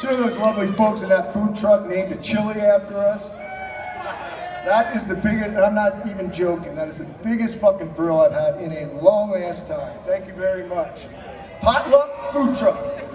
To those lovely folks in that food truck named a chili after us. That is the biggest, I'm not even joking, that is the biggest fucking thrill I've had in a long ass time. Thank you very much. Potluck food truck.